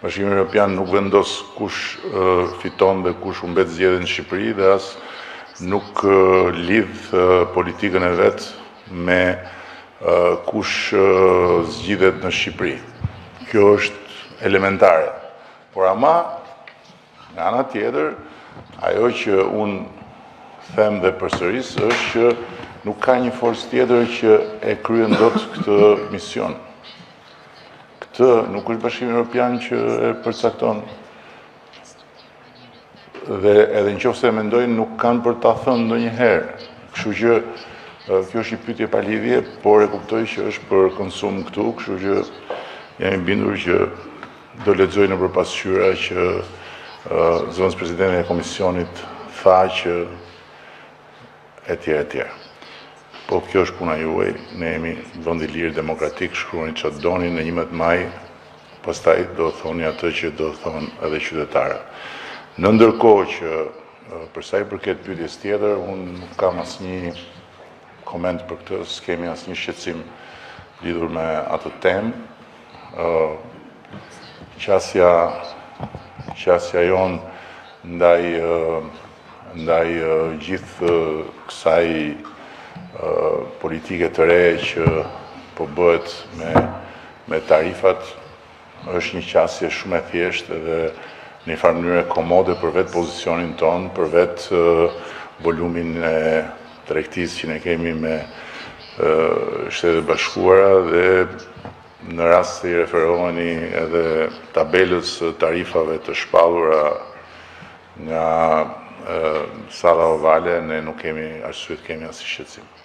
Bashkimi Evropian nuk vendos kush fiton dhe kush humbet zgjedhjet në Shqipëri dhe as nuk lidh politikën e vet me kush zgjidhet në Shqipëri. Kjo është elementare. Por ama, nga ana tjetër, ajo që unë them dhe përsëris është që nuk ka një forcë tjetër që e kryen dot këtë mision. Këtë nuk është Bashkimi Evropian që e përcakton. Dhe edhe nëse e mendojnë, nuk kanë për ta thënë ndonjëherë. Kështu që kjo është një pyetje pa lidhje, por e kuptoj që është për konsum këtu, kështu që jam i bindur që do lexoj nëpër pasqyra që zëvendës presidenti e komisionit tha që etj. Po kjo është puna juaj, ne jemi vend i lirë demokratik, shkruani çfarë doni në 11 maj, pastaj do thoni atë që do thonë edhe qytetarët. Në ndërkohë që për sa i përket pyetjes tjetër, unë nuk kam asnjë koment për këtë, s'kemi asnjë shqetësim lidhur me atë temë. Qasja jonë ndaj gjithë kësaj politike të re që po bëhet me tarifat është një qasje shumë e thjeshtë dhe në një farë mënyrë komode për vetë pozicionin tonë, për vetë volumin e tregtisë që ne kemi me Shtetet e Bashkuara dhe në rast se i referoheni edhe tabelës tarifave të shpallura nga salla ovale, ne nuk kemi arsye të kemi asnjë shqetësim.